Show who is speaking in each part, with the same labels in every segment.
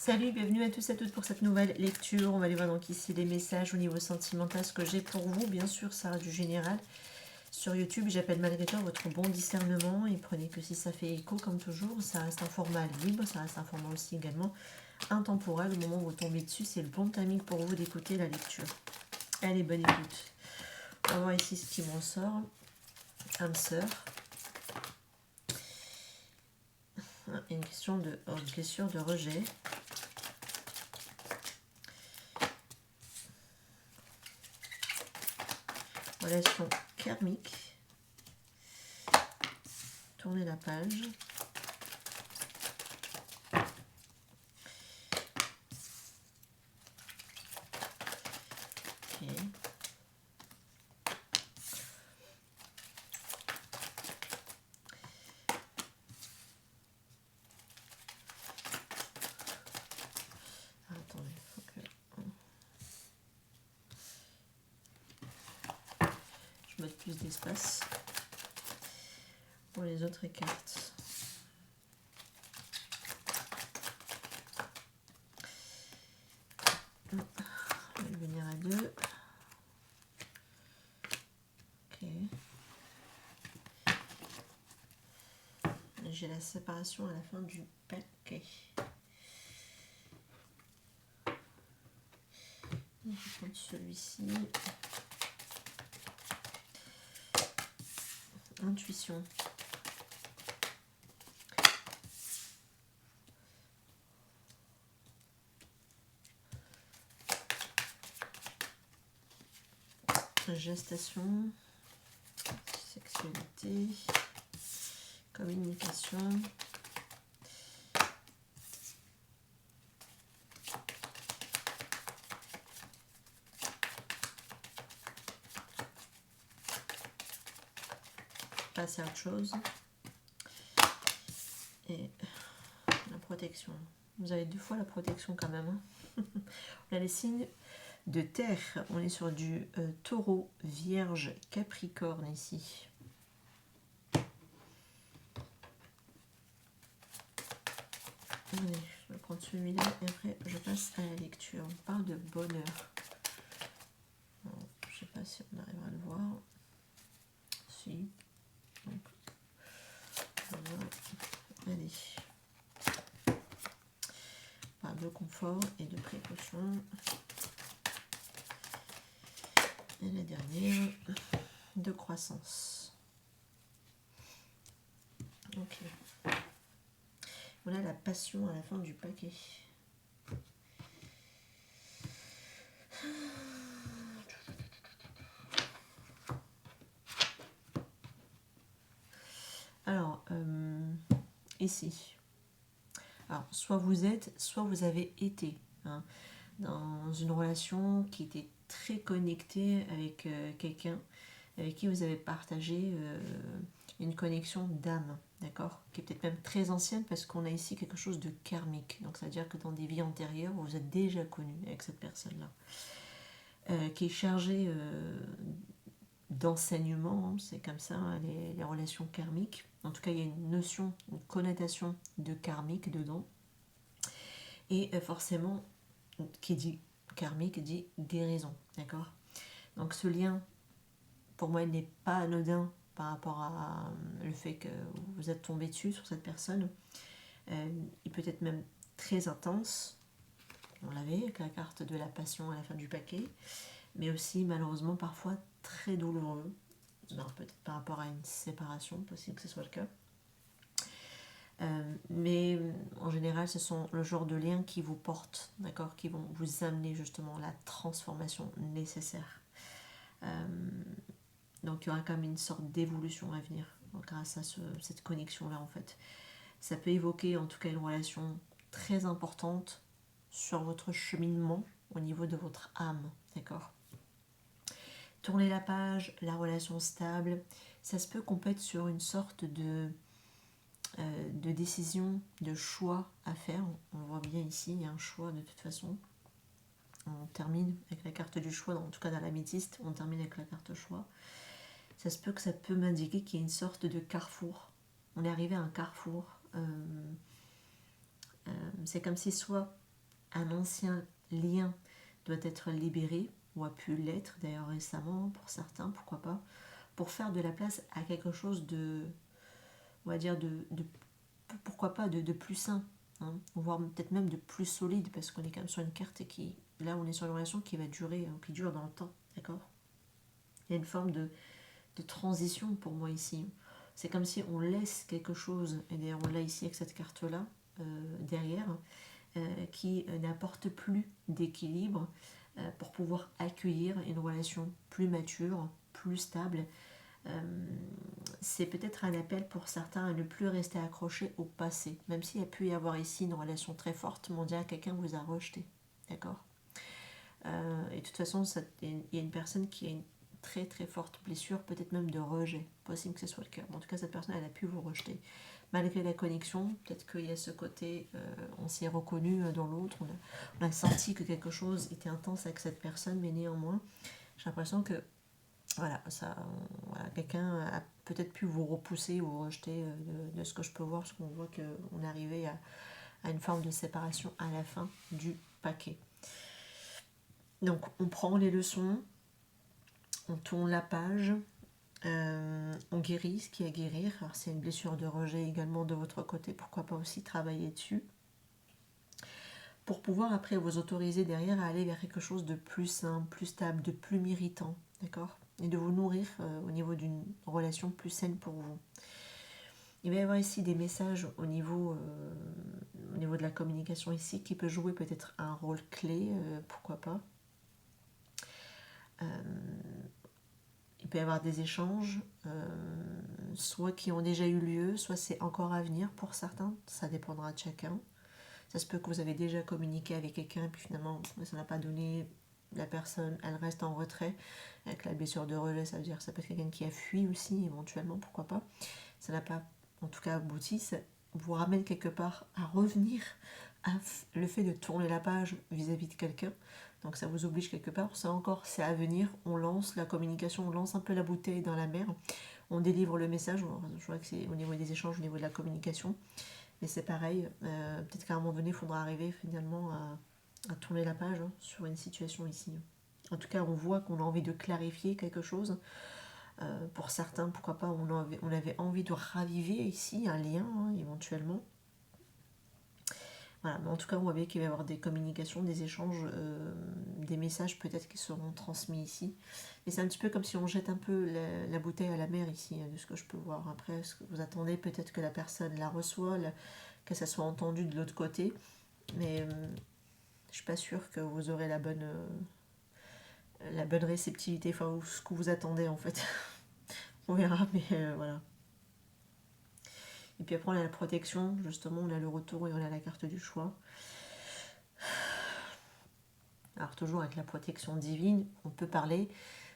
Speaker 1: Salut, bienvenue à tous et à toutes pour cette nouvelle lecture. On va aller voir donc ici les messages au niveau sentimental, ce que j'ai pour vous. Bien sûr, ça reste du général. Sur YouTube, j'appelle malgré tout votre bon discernement. Et prenez que si ça fait écho, comme toujours. Ça reste un format libre, ça reste un format aussi également intemporel. Au moment où vous tombez dessus, c'est le bon timing pour vous d'écouter la lecture. Allez, bonne écoute. On va voir ici ce qui m'en sort. Âme sœur. Une question de blessure de rejet. Relation karmique. Tournez la page. Ok. Attendez, faut que je mette plus d'espace pour les autres cartes. On va le venir à deux. Ok. J'ai la séparation à la fin du paquet. Je vais prendre celui-ci. Intuition. Gestation. Sexualité. Communication. Passer à autre chose. Et la protection. Vous avez deux fois la protection quand même. Hein. On a les signes de terre. On est sur du taureau, vierge, capricorne ici. Allez, je vais prendre celui-là et après je passe à la lecture. On parle de bonheur. Bon, je ne sais pas si on arrivera à le voir. Si. Donc, voilà. Allez. On parle de confort et de précaution. Et la dernière, de croissance. Ok. Voilà la passion à la fin du paquet. Alors, ici. Alors, soit vous êtes, soit vous avez été hein, dans une relation qui était très connectée avec quelqu'un avec qui vous avez partagé une connexion d'âme, d'accord, qui est peut-être même très ancienne parce qu'on a ici quelque chose de karmique. Donc, ça veut dire que dans des vies antérieures, vous êtes déjà connu avec cette personne-là, qui est chargée d'enseignement, hein, c'est comme ça, hein, les relations karmiques. En tout cas, il y a une notion, une connotation de karmique dedans. Et forcément, qui dit karmique dit guérison, d'accord. Donc ce lien, pour moi, il n'est pas anodin par rapport à le fait que vous êtes tombé dessus sur cette personne. Il peut être même très intense, on l'avait avec la carte de la passion à la fin du paquet, mais aussi malheureusement parfois très douloureux, peut-être par rapport à une séparation, possible que ce soit le cas. Mais en général, ce sont le genre de liens qui vous portent, d'accord, qui vont vous amener justement la transformation nécessaire. Donc il y aura quand même une sorte d'évolution à venir grâce à cette connexion-là en fait. Ça peut évoquer en tout cas une relation très importante sur votre cheminement au niveau de votre âme, d'accord. Tournez la page, la relation stable, ça se peut qu'on peut être sur une sorte de décision, de choix à faire. On voit bien ici, il y a un choix de toute façon. On termine avec la carte du choix, en tout cas dans l'améthyste, on termine avec la carte choix. Ça se peut que ça peut m'indiquer qu'il y a une sorte de carrefour. On est arrivé à un carrefour. C'est comme si soit un ancien lien doit être libéré, ou a pu l'être d'ailleurs récemment pour certains, pourquoi pas, pour faire de la place à quelque chose de, on va dire, pourquoi pas, de plus sain, hein, voire peut-être même de plus solide, parce qu'on est quand même sur une carte qui, là on est sur une relation qui va durer, qui dure dans le temps, d'accord. Il y a une forme de transition pour moi ici. C'est comme si on laisse quelque chose, et d'ailleurs on l'a ici avec cette carte-là, derrière, qui n'apporte plus d'équilibre pour pouvoir accueillir une relation plus mature, plus stable. C'est peut-être un appel pour certains à ne plus rester accroché au passé, même s'il y a pu y avoir ici une relation très forte, mais on dirait que quelqu'un vous a rejeté, d'accord. Et de toute façon, il y a une personne qui a une très très forte blessure, peut-être même de rejet, possible que ce soit le cas. En tout cas, cette personne, elle a pu vous rejeter. Malgré la connexion, peut-être qu'il y a ce côté, on s'est reconnu dans l'autre, on a senti que quelque chose était intense avec cette personne, mais néanmoins, j'ai l'impression que voilà, voilà, quelqu'un a peut-être pu vous repousser ou vous rejeter de ce que je peux voir, parce qu'on voit qu'on est arrivé à une forme de séparation à la fin du paquet. Donc on prend les leçons, on tourne la page, on guérit ce qui est à guérir. Alors c'est une blessure de rejet également de votre côté, pourquoi pas aussi travailler dessus, pour pouvoir après vous autoriser derrière à aller vers quelque chose de plus sain, plus stable, de plus méritant, d'accord, et de vous nourrir au niveau d'une relation plus saine pour vous. Il va y avoir ici des messages au niveau de la communication ici qui peut jouer peut-être un rôle clé, pourquoi pas. Il peut y avoir des échanges, soit qui ont déjà eu lieu, soit c'est encore à venir pour certains, ça dépendra de chacun. Ça se peut que vous avez déjà communiqué avec quelqu'un et puis finalement ça n'a pas donné, la personne elle reste en retrait. Avec la blessure de rejet, ça veut dire que ça peut être quelqu'un qui a fui aussi éventuellement, pourquoi pas. Ça n'a pas en tout cas abouti, ça vous ramène quelque part à revenir à le fait de tourner la page vis-à-vis de quelqu'un. Donc ça vous oblige quelque part, ça encore c'est à venir, on lance la communication, on lance un peu la bouteille dans la mer, on délivre le message, je vois que c'est au niveau des échanges, au niveau de la communication, mais c'est pareil, peut-être qu'à un moment donné il faudra arriver finalement à tourner la page sur une situation ici. En tout cas on voit qu'on a envie de clarifier quelque chose. Pour certains, pourquoi pas, on avait envie de raviver ici un lien éventuellement. Voilà, mais en tout cas, on voit bien qu'il va y avoir des communications, des échanges, des messages peut-être qui seront transmis ici. Et c'est un petit peu comme si on jette un peu la bouteille à la mer ici, de ce que je peux voir. Après, ce que vous attendez, peut-être que la personne la reçoit, que ça soit entendu de l'autre côté. Mais je suis pas sûre que vous aurez la bonne réceptivité, enfin, ce que vous attendez en fait. On verra, mais voilà. Et puis après, on a la protection, justement, on a le retour et on a la carte du choix. Alors, toujours avec la protection divine, on peut parler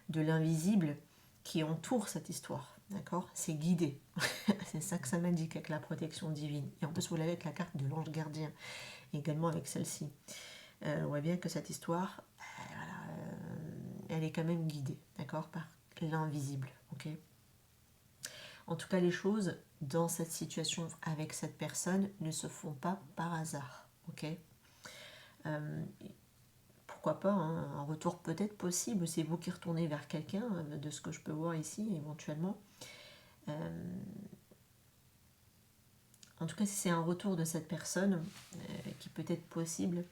Speaker 1: de l'invisible qui entoure cette histoire. D'accord. C'est guidé. C'est ça que ça m'indique avec la protection divine. Et en plus, vous l'avez avec la carte de l'ange gardien, également avec celle-ci. On voit bien que cette histoire, elle est quand même guidée, d'accord, par l'invisible. Ok. En tout cas, les choses dans cette situation avec cette personne ne se font pas par hasard. Ok. Pourquoi pas, un retour peut-être possible. C'est vous qui retournez vers quelqu'un, de ce que je peux voir ici, éventuellement. En tout cas, si c'est un retour de cette personne, qui peut être possible,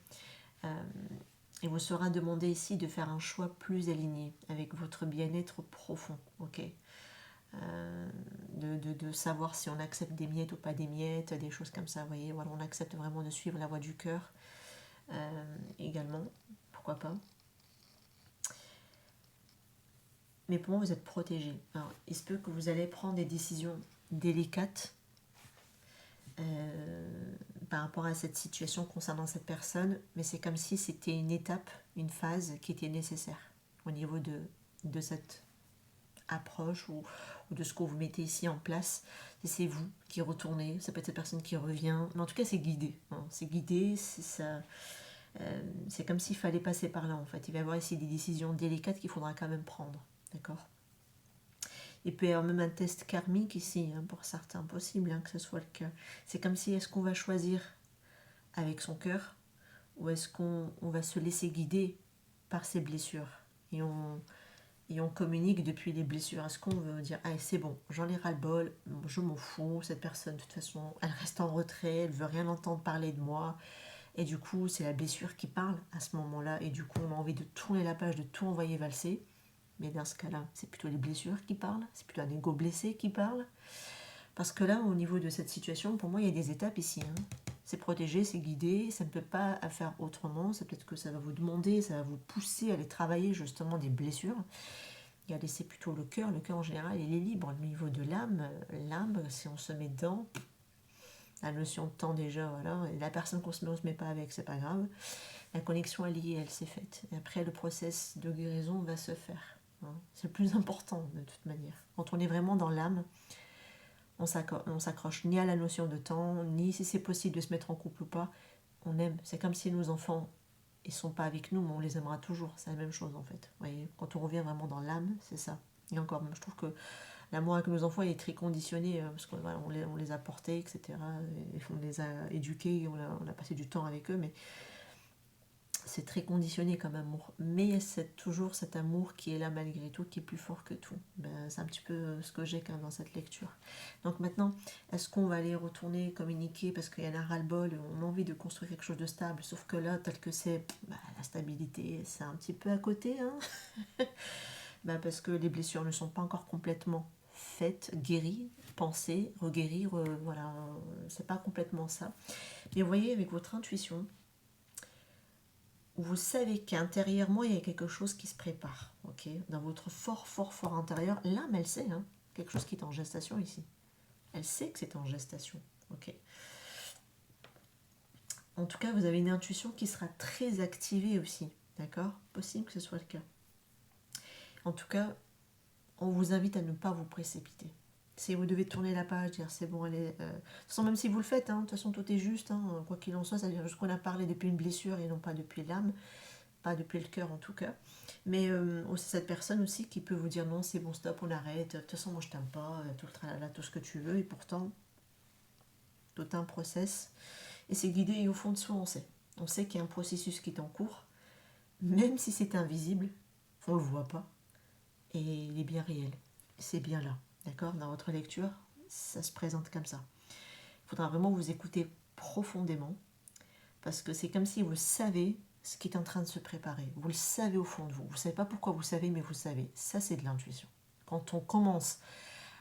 Speaker 1: il vous sera demandé ici de faire un choix plus aligné avec votre bien-être profond. Ok. De savoir si on accepte des miettes ou pas des miettes, des choses comme ça, vous voyez, voilà, on accepte vraiment de suivre la voie du cœur, également, pourquoi pas. Mais pour moi, vous êtes protégé. Alors, il se peut que vous allez prendre des décisions délicates par rapport à cette situation concernant cette personne, mais c'est comme si c'était une étape, une phase qui était nécessaire au niveau de cette approche ou de ce que vous mettez ici en place. C'est vous qui retournez, ça peut être cette personne qui revient, mais en tout cas c'est guidé. C'est guidé, c'est comme s'il fallait passer par là en fait. Il va y avoir ici des décisions délicates qu'il faudra quand même prendre. D'accord. Il peut y avoir même un test karmique ici, pour certains, possible que ce soit le cas. C'est comme si, est-ce qu'on va choisir avec son cœur ou est-ce qu'on va se laisser guider par ces blessures et on communique depuis les blessures? Est-ce qu'on veut dire, ah c'est bon, j'en ai ras-le-bol, je m'en fous, cette personne de toute façon, elle reste en retrait, elle veut rien entendre parler de moi, et du coup c'est la blessure qui parle à ce moment-là, et du coup on a envie de tourner la page, de tout envoyer valser. Mais dans ce cas-là, c'est plutôt les blessures qui parlent, c'est plutôt un ego blessé qui parle. Parce que là, au niveau de cette situation, pour moi, il y a des étapes ici. C'est protégé, c'est guidé, ça ne peut pas faire autrement. C'est peut-être que ça va vous demander, ça va vous pousser à aller travailler justement des blessures. Et à laisser plutôt le cœur. Le cœur en général, il est libre. Au niveau de l'âme, si on se met dedans, la notion de temps déjà, voilà. Et la personne qu'on se met, on se met pas avec, c'est pas grave. La connexion est liée, elle s'est faite. Et après, le process de guérison va se faire. C'est le plus important de toute manière. Quand on est vraiment dans l'âme, on s'accroche ni à la notion de temps, ni si c'est possible de se mettre en couple ou pas. On aime. C'est comme si nos enfants, ils sont pas avec nous, mais on les aimera toujours. C'est la même chose en fait. Vous voyez, quand on revient vraiment dans l'âme, c'est ça. Et encore, je trouve que l'amour avec nos enfants il est très conditionné parce qu'on voilà, on les a portés, etc. Et on les a éduqués, on a passé du temps avec eux, mais c'est très conditionné comme amour. Mais c'est toujours cet amour qui est là malgré tout, qui est plus fort que tout. C'est un petit peu ce que j'ai quand même dans cette lecture. Donc maintenant, est-ce qu'on va aller retourner communiquer parce qu'il y en a ras-le-bol, on a envie de construire quelque chose de stable, sauf que là, tel que c'est, la stabilité, c'est un petit peu à côté. Parce que les blessures ne sont pas encore complètement faites, guéries, pensées, reguérir, voilà, c'est pas complètement ça. Mais vous voyez, avec votre intuition, vous savez qu'intérieurement, il y a quelque chose qui se prépare, ok? Dans votre fort, fort, fort intérieur, l'âme, elle sait, quelque chose qui est en gestation ici. Elle sait que c'est en gestation, ok? En tout cas, vous avez une intuition qui sera très activée aussi, d'accord? Possible que ce soit le cas. En tout cas, on vous invite à ne pas vous précipiter. Si vous devez tourner la page, dire c'est bon, allez. De toute façon, même si vous le faites, de toute façon, tout est juste. Quoi qu'il en soit, ça vient juste qu'on a parlé depuis une blessure et non pas depuis l'âme. Pas depuis le cœur en tout cas, mais c'est cette personne aussi qui peut vous dire non, c'est bon, stop, on arrête, de toute façon moi je t'aime pas, tout le tralala, tout ce que tu veux, et pourtant tout un process, et c'est guidé, et au fond de soi on sait qu'il y a un processus qui est en cours, même si c'est invisible, on le voit pas, et il est bien réel, c'est bien là, d'accord? Dans votre lecture, ça se présente comme ça. Il faudra vraiment vous écouter profondément, parce que c'est comme si vous savez ce qui est en train de se préparer. Vous le savez au fond de vous. Vous ne savez pas pourquoi vous savez, mais vous savez. Ça, c'est de l'intuition. Quand on commence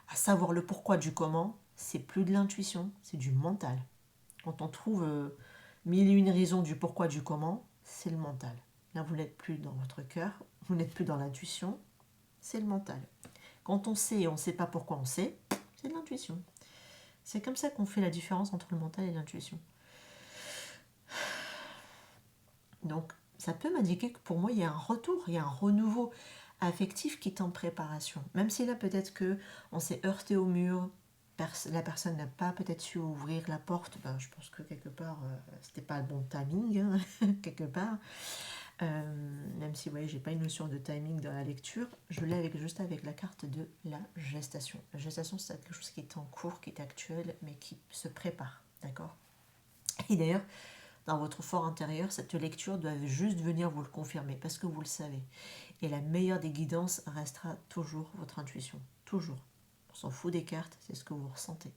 Speaker 1: à savoir le pourquoi du comment, c'est plus de l'intuition, c'est du mental. Quand on trouve mille et une raisons du pourquoi du comment, c'est le mental. Là, vous n'êtes plus dans votre cœur, vous n'êtes plus dans l'intuition, c'est le mental. Quand on sait et on ne sait pas pourquoi on sait, c'est de l'intuition. C'est comme ça qu'on fait la différence entre le mental et l'intuition. Donc, ça peut m'indiquer que pour moi, il y a un retour, il y a un renouveau affectif qui est en préparation. Même si là, peut-être qu'on s'est heurté au mur, la personne n'a pas peut-être su ouvrir la porte, je pense que quelque part, c'était pas le bon timing, quelque part. Même si, vous voyez, j'ai pas une notion de timing dans la lecture, je l'ai juste avec la carte de la gestation. La gestation, c'est quelque chose qui est en cours, qui est actuel, mais qui se prépare, d'accord? Et d'ailleurs, dans votre fort intérieur, cette lecture doit juste venir vous le confirmer parce que vous le savez. Et la meilleure des guidances restera toujours votre intuition. Toujours. On s'en fout des cartes, c'est ce que vous ressentez.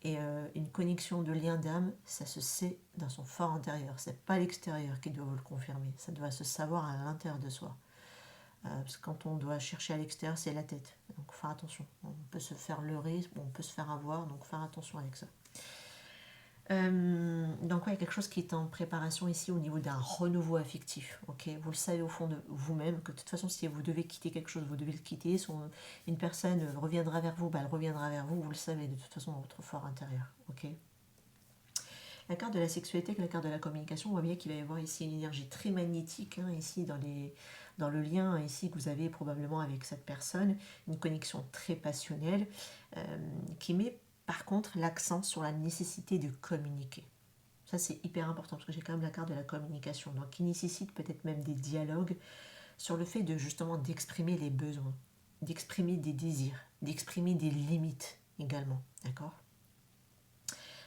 Speaker 1: Et une connexion de lien d'âme, ça se sait dans son fort intérieur. C'est pas l'extérieur qui doit vous le confirmer. Ça doit se savoir à l'intérieur de soi. Parce que quand on doit chercher à l'extérieur, c'est la tête. Donc faire attention. On peut se faire leurrer, on peut se faire avoir, donc faire attention avec ça. Donc il y a quelque chose qui est en préparation ici au niveau d'un renouveau affectif. Okay, vous le savez au fond de vous-même que de toute façon si vous devez quitter quelque chose, vous devez le quitter. Si une personne reviendra vers vous, elle reviendra vers vous. Vous le savez de toute façon dans votre fort intérieur. Okay. La carte de la sexualité avec la carte de la communication, on voit bien qu'il va y avoir ici une énergie très magnétique, ici dans le lien ici que vous avez probablement avec cette personne, une connexion très passionnelle qui met par contre l'accent sur la nécessité de communiquer. Ça c'est hyper important parce que j'ai quand même la carte de la communication, donc qui nécessite peut-être même des dialogues sur le fait de justement d'exprimer les besoins, d'exprimer des désirs, d'exprimer des limites également, d'accord?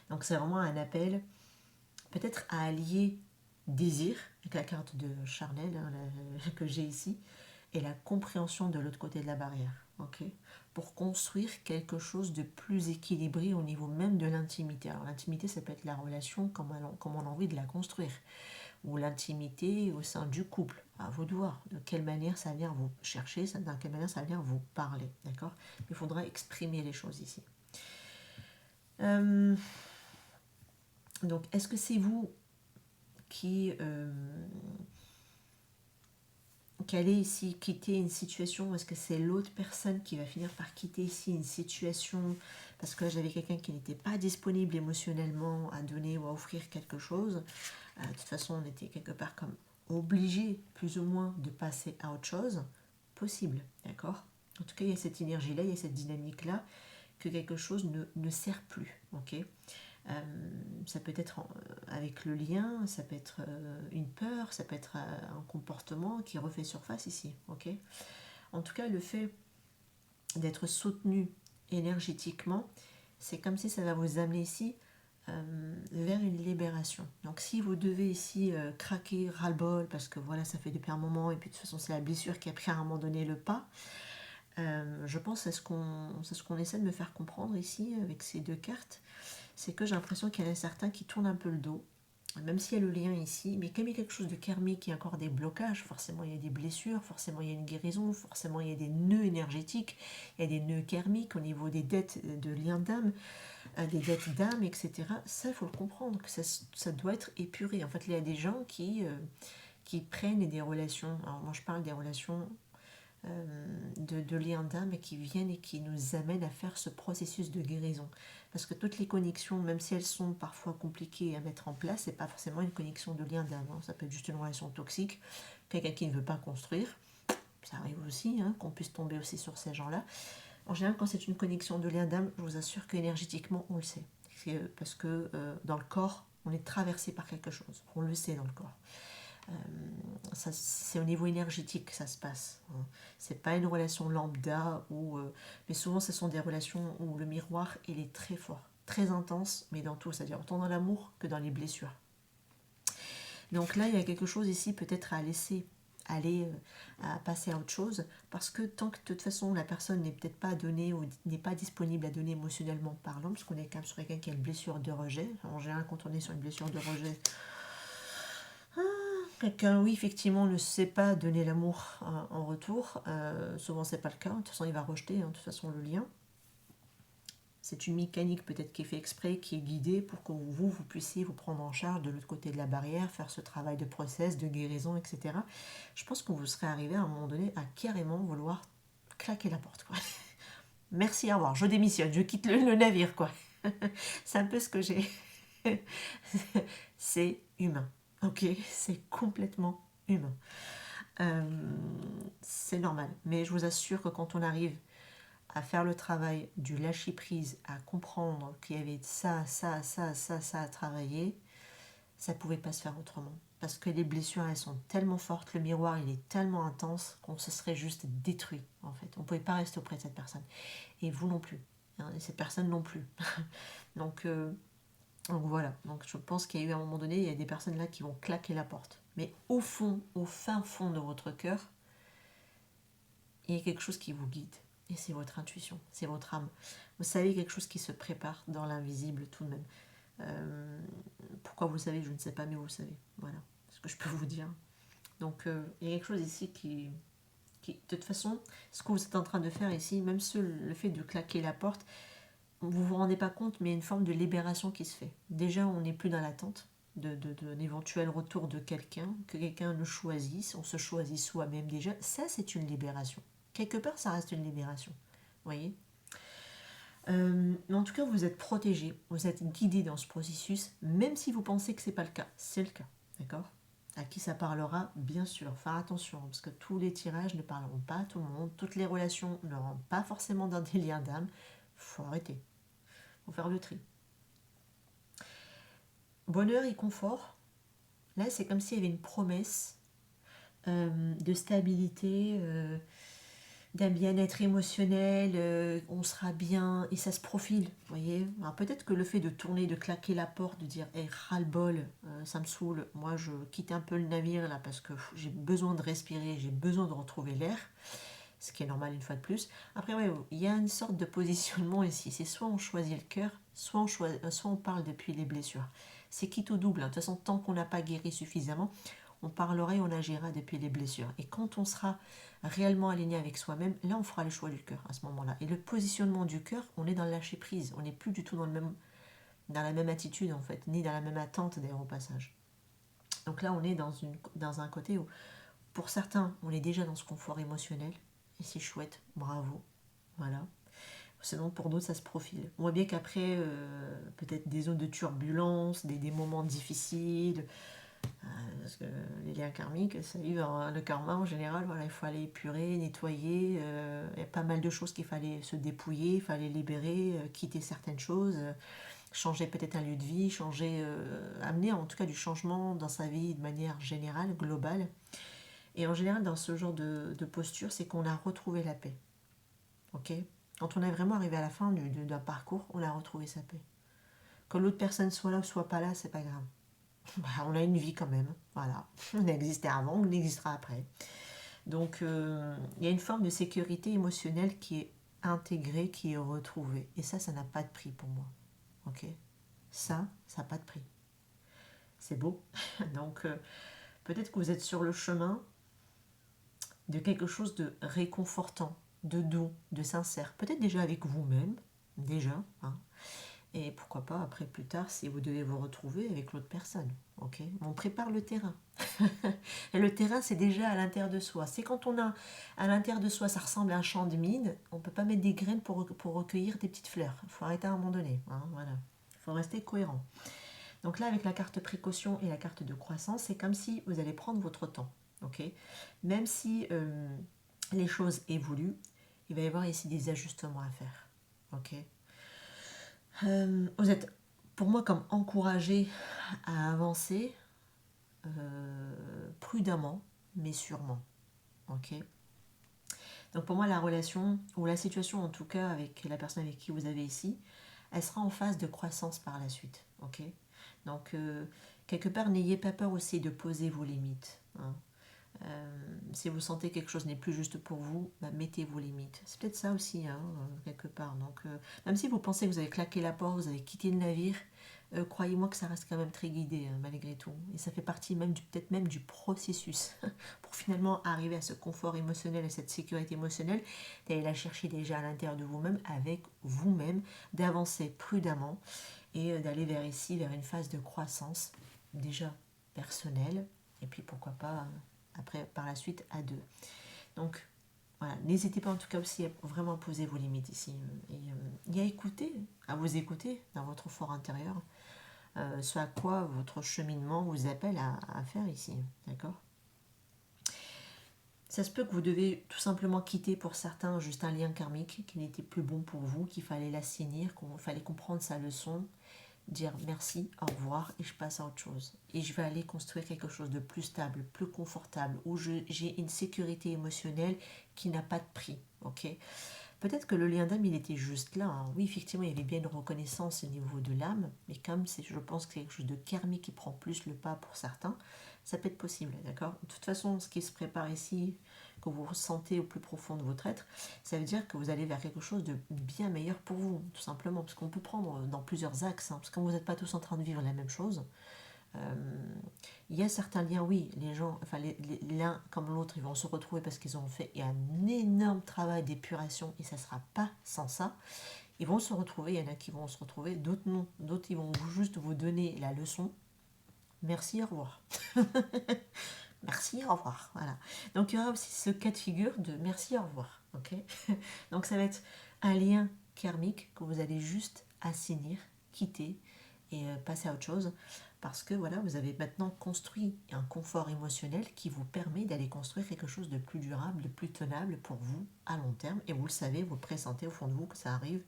Speaker 1: Donc c'est vraiment un appel peut-être à allier désir, avec la carte de charnel que j'ai ici, et la compréhension de l'autre côté de la barrière, ok, pour construire quelque chose de plus équilibré au niveau même de l'intimité. Alors l'intimité, ça peut être la relation comme on a envie de la construire, ou l'intimité au sein du couple. À vous de voir de quelle manière ça vient vous chercher, de quelle manière ça vient vous parler, d'accord. Il faudra exprimer les choses ici. Donc, est-ce que c'est vous qui allez ici quitter une situation, ou est-ce que c'est l'autre personne qui va finir par quitter ici une situation parce que j'avais quelqu'un qui n'était pas disponible émotionnellement à donner ou à offrir quelque chose. De toute façon, on était quelque part comme obligé, plus ou moins, de passer à autre chose. Possible, d'accord. En tout cas, il y a cette énergie-là, il y a cette dynamique-là, que quelque chose ne sert plus, ok. Ça peut être avec le lien, ça peut être une peur, ça peut être un comportement qui refait surface ici, ok. En tout cas, le fait d'être soutenu énergétiquement, c'est comme si ça va vous amener ici vers une libération. Donc si vous devez ici craquer, ras-le-bol, parce que voilà, ça fait depuis un moment, et puis de toute façon c'est la blessure qui a pris à un moment donné le pas, je pense que c'est ce qu'on essaie de me faire comprendre ici avec ces deux cartes, c'est que j'ai l'impression qu'il y en a certains qui tournent un peu le dos, même s'il y a le lien ici, mais comme il y a quelque chose de karmique, il y a encore des blocages, forcément il y a des blessures, forcément il y a une guérison, forcément il y a des nœuds énergétiques, il y a des nœuds karmiques au niveau des dettes de liens d'âme, des dettes d'âme, etc. Ça, il faut le comprendre, que ça doit être épuré. En fait, il y a des gens qui prennent des relations, alors moi je parle des relations de liens d'âme qui viennent et qui nous amènent à faire ce processus de guérison. Parce que toutes les connexions, même si elles sont parfois compliquées à mettre en place, c'est pas forcément une connexion de lien d'âme. Ça peut être juste une relation toxique, quelqu'un qui ne veut pas construire. Ça arrive aussi, qu'on puisse tomber aussi sur ces gens-là. En général, quand c'est une connexion de lien d'âme, je vous assure qu'énergétiquement, on le sait. Parce que dans le corps, on est traversé par quelque chose. On le sait dans le corps. C'est au niveau énergétique que ça se passe. C'est pas une relation lambda, mais souvent ce sont des relations où le miroir il est très fort, très intense, mais dans tout, c'est-à-dire autant dans l'amour que dans les blessures. Donc là, il y a quelque chose ici peut-être à laisser aller, à passer à autre chose, parce que tant que de toute façon la personne n'est peut-être pas donnée ou n'est pas disponible à donner émotionnellement parlant, parce qu'on est quand même sur quelqu'un qui a une blessure de rejet. En général, quand on est sur une blessure de rejet, quelqu'un, oui, effectivement, ne sait pas donner l'amour en retour. Souvent, c'est pas le cas. De toute façon, il va rejeter, de toute façon, le lien. C'est une mécanique peut-être qui est fait exprès, qui est guidée pour que vous puissiez vous prendre en charge de l'autre côté de la barrière, faire ce travail de process, de guérison, etc. Je pense que vous serez arrivé à un moment donné à carrément vouloir claquer la porte, quoi. Merci, au revoir, je démissionne, je quitte le navire, quoi. C'est un peu ce que j'ai. C'est humain, ok. C'est complètement humain. C'est normal, mais je vous assure que quand on arrive à faire le travail du lâcher prise, à comprendre qu'il y avait ça à travailler, ça pouvait pas se faire autrement. Parce que les blessures, elles sont tellement fortes, le miroir, il est tellement intense qu'on se serait juste détruit, en fait. On pouvait pas rester auprès de cette personne. Et vous non plus. Et cette personne non plus. Donc voilà. Donc je pense qu'il y a eu à un moment donné, il y a des personnes là qui vont claquer la porte. Mais au fond, au fin fond de votre cœur, il y a quelque chose qui vous guide. Et c'est votre intuition, c'est votre âme. Vous savez quelque chose qui se prépare dans l'invisible tout de même. Pourquoi vous savez, je ne sais pas, mais vous savez. Voilà ce que je peux vous dire. Donc il y a quelque chose ici qui... De toute façon, ce que vous êtes en train de faire ici, même le fait de claquer la porte, vous ne vous rendez pas compte, mais il y a une forme de libération qui se fait. Déjà, on n'est plus dans l'attente d'un éventuel retour de quelqu'un, que quelqu'un le choisisse, on se choisit soi-même déjà. Ça, c'est une libération. Quelque part, ça reste une libération. Vous voyez, mais en tout cas, vous êtes protégé, vous êtes guidé dans ce processus, même si vous pensez que ce n'est pas le cas. C'est le cas, d'accord. À qui ça parlera, bien sûr. Faire attention, parce que tous les tirages ne parleront pas à tout le monde, toutes les relations ne rentrent pas forcément dans des liens d'âme. Il faut arrêter, il faut faire le tri. Bonheur et confort, là c'est comme s'il y avait une promesse de stabilité, d'un bien-être émotionnel, on sera bien et ça se profile, vous voyez. Alors peut-être que le fait de tourner, de claquer la porte, de dire hey, ras-le-bol, ça me saoule, moi je quitte un peu le navire là parce que j'ai besoin de respirer, j'ai besoin de retrouver l'air, ce qui est normal une fois de plus. Après, ouais, il y a une sorte de positionnement ici, c'est soit on choisit le cœur, soit on parle depuis les blessures. C'est quitte ou double, hein. De toute façon, tant qu'on n'a pas guéri suffisamment, on parlera et on agira depuis les blessures. Et quand on sera réellement aligné avec soi-même, là on fera le choix du cœur à ce moment-là. Et le positionnement du cœur, on est dans le lâcher prise, on n'est plus du tout dans la même attitude en fait, ni dans la même attente d'ailleurs au passage. Donc là on est dans un côté où, pour certains, on est déjà dans ce confort émotionnel, et c'est chouette, bravo, voilà. Sinon pour d'autres ça se profile. On voit bien qu'après, peut-être des zones de turbulence, des moments difficiles, parce que les liens karmiques, ça y va, le karma en général, voilà, il faut aller épurer, nettoyer, il y a pas mal de choses qu'il fallait se dépouiller, il fallait libérer, quitter certaines choses, changer peut-être un lieu de vie, amener en tout cas du changement dans sa vie de manière générale, globale. Et en général, dans ce genre de posture, c'est qu'on a retrouvé la paix. Ok. Quand on est vraiment arrivé à la fin d'un parcours, on a retrouvé sa paix. Que l'autre personne soit là ou soit pas là, c'est pas grave. Bah, on a une vie quand même, voilà. On a existé avant, on existera après. Donc, il y a une forme de sécurité émotionnelle qui est intégrée, qui est retrouvée. Et ça n'a pas de prix pour moi. Ok. Ça n'a pas de prix. C'est beau. Donc, peut-être que vous êtes sur le chemin de quelque chose de réconfortant, de doux, de sincère. Peut-être déjà avec vous-même, déjà, hein. Et pourquoi pas après plus tard si vous devez vous retrouver avec l'autre personne. Ok, on prépare le terrain. Et le terrain c'est déjà à l'intérieur de soi. C'est quand on a à l'intérieur de soi, ça ressemble à un champ de mine. On peut pas mettre des graines pour recueillir des petites fleurs. Il faut arrêter à un moment donné. Hein, voilà. Il faut rester cohérent. Donc là avec la carte précaution et la carte de croissance, c'est comme si vous allez prendre votre temps. Ok, même si les choses évoluent, il va y avoir ici des ajustements à faire. Ok. Vous êtes, pour moi, comme encouragé à avancer prudemment, mais sûrement. Ok. Donc pour moi, la relation, ou la situation en tout cas, avec la personne avec qui vous avez ici, elle sera en phase de croissance par la suite. Ok. Donc, quelque part, n'ayez pas peur aussi de poser vos limites. Hein. Si vous sentez que quelque chose n'est plus juste pour vous, bah, mettez vos limites. C'est peut-être ça aussi, hein, quelque part. Donc, même si vous pensez que vous avez claqué la porte, vous avez quitté le navire, croyez-moi que ça reste quand même très guidé, hein, malgré tout. Et ça fait partie même peut-être même du processus pour finalement arriver à ce confort émotionnel et cette sécurité émotionnelle, d'aller la chercher déjà à l'intérieur de vous-même, avec vous-même, d'avancer prudemment et d'aller vers une phase de croissance déjà personnelle, et puis pourquoi pas après par la suite à deux. Donc voilà, n'hésitez pas en tout cas aussi à vraiment poser vos limites ici et à vous écouter dans votre fort intérieur, ce à quoi votre cheminement vous appelle à faire ici, d'accord. Ça se peut que vous devez tout simplement quitter pour certains juste un lien karmique qui n'était plus bon pour vous, qu'il fallait l'assainir, qu'il fallait comprendre sa leçon, dire merci, au revoir et je passe à autre chose. Et je vais aller construire quelque chose de plus stable, plus confortable, où j'ai une sécurité émotionnelle qui n'a pas de prix. Ok. Peut-être que le lien d'âme, il était juste là. Hein. Oui, effectivement, il y avait bien une reconnaissance au niveau de l'âme, mais comme je pense que c'est quelque chose de karmique qui prend plus le pas pour certains, ça peut être possible, d'accord. De toute façon, ce qui se prépare ici, que vous ressentez au plus profond de votre être, ça veut dire que vous allez vers quelque chose de bien meilleur pour vous, tout simplement, parce qu'on peut prendre dans plusieurs axes, hein, parce que comme vous n'êtes pas tous en train de vivre la même chose, il y a certains liens, oui, les gens, enfin l'un comme l'autre, ils vont se retrouver parce qu'ils ont fait un énorme travail d'épuration et ça ne sera pas sans ça. Ils vont se retrouver, il y en a qui vont se retrouver, d'autres non, d'autres ils vont juste vous donner la leçon. Merci, au revoir. Merci, au revoir. Voilà. Donc il y aura aussi ce cas de figure de merci, au revoir. Ok. Donc ça va être un lien karmique que vous allez juste assainir, quitter et passer à autre chose. Parce que voilà, vous avez maintenant construit un confort émotionnel qui vous permet d'aller construire quelque chose de plus durable, de plus tenable pour vous à long terme. Et vous le savez, vous le pressentez au fond de vous que ça arrive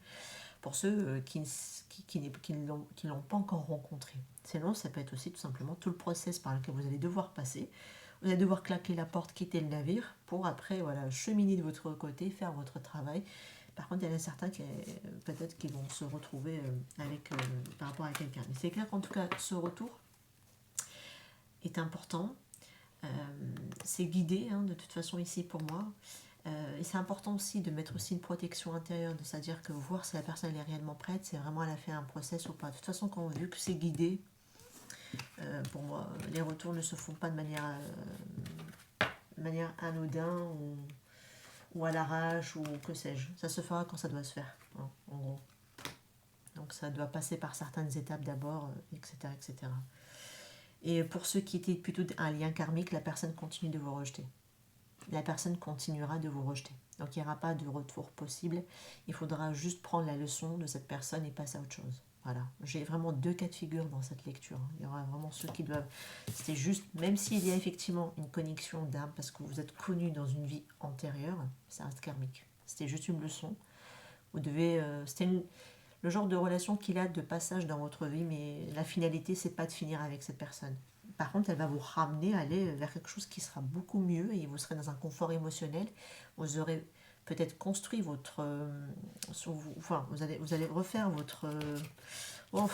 Speaker 1: pour ceux qui ne l'ont pas encore rencontré. Sinon, ça peut être aussi tout simplement tout le process par lequel vous allez devoir passer. Vous allez devoir claquer la porte, quitter le navire, pour après voilà, cheminer de votre côté, faire votre travail. Par contre, il y en a certains qui peut-être qui vont se retrouver par rapport à quelqu'un. Mais c'est clair qu'en tout cas, ce retour est important. C'est guidé, hein, de toute façon, ici pour moi. Et c'est important aussi de mettre aussi une protection intérieure, c'est-à-dire que voir si la personne est réellement prête, c'est vraiment elle a fait un process ou pas. De toute façon, quand vu que c'est guidé, pour moi, les retours ne se font pas de manière anodin ou à l'arrache ou que sais-je. Ça se fera quand ça doit se faire, hein, en gros. Donc ça doit passer par certaines étapes d'abord, etc., etc. Et pour ceux qui étaient plutôt un lien karmique, la personne continue de vous rejeter. La personne continuera de vous rejeter. Donc il n'y aura pas de retour possible. Il faudra juste prendre la leçon de cette personne et passer à autre chose. Voilà. J'ai vraiment deux cas de figure dans cette lecture. Il y aura vraiment ceux qui doivent... C'est juste, même s'il y a effectivement une connexion d'âme, parce que vous êtes connu dans une vie antérieure, ça reste karmique. C'était juste une leçon. Vous devez... le genre de relation qu'il a de passage dans votre vie, mais la finalité, c'est pas de finir avec cette personne. Par contre, elle va vous ramener, aller vers quelque chose qui sera beaucoup mieux et vous serez dans un confort émotionnel. Vous aurez peut-être construit votre... vous allez refaire votre... vous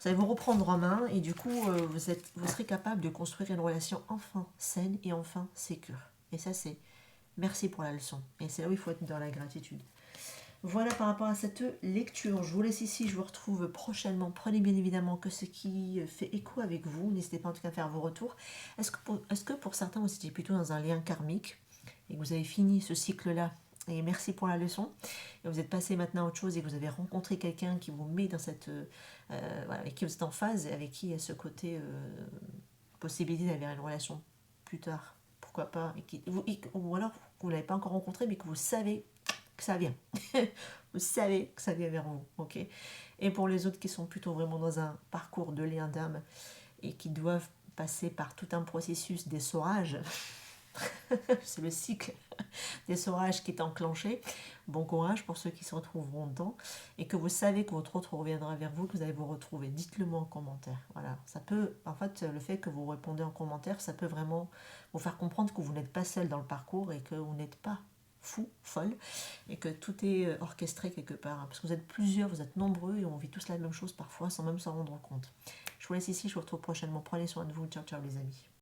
Speaker 1: allez vous reprendre en main et du coup, vous serez capable de construire une relation enfin saine et enfin sécure. Et ça, c'est merci pour la leçon. Et c'est là où il faut être dans la gratitude. Voilà par rapport à cette lecture. Je vous laisse ici, je vous retrouve prochainement. Prenez bien évidemment que ce qui fait écho avec vous. N'hésitez pas en tout cas à faire vos retours. Est-ce que pour certains, vous étiez plutôt dans un lien karmique et que vous avez fini ce cycle-là et merci pour la leçon. Et vous êtes passé maintenant à autre chose et que vous avez rencontré quelqu'un qui vous met dans cette... voilà, avec qui vous êtes en phase et avec qui il y a ce côté possibilité d'avoir une relation plus tard. Pourquoi pas. Ou alors vous ne l'avez pas encore rencontré mais que vous savez que ça vient. Vous savez que ça vient vers vous, ok. Et pour les autres qui sont plutôt vraiment dans un parcours de lien d'âme et qui doivent passer par tout un processus d'essorage, c'est le cycle d'essorage qui est enclenché. Bon courage pour ceux qui se retrouveront dedans et que vous savez que votre autre reviendra vers vous, que vous allez vous retrouver. Dites-le moi en commentaire. Voilà, ça peut, en fait, le fait que vous répondez en commentaire, ça peut vraiment vous faire comprendre que vous n'êtes pas seul dans le parcours et que vous n'êtes pas fou, folle, et que tout est orchestré quelque part. Parce que vous êtes plusieurs, vous êtes nombreux, et on vit tous la même chose parfois sans même s'en rendre compte. Je vous laisse ici, je vous retrouve prochainement. Prenez soin de vous. Ciao, ciao les amis.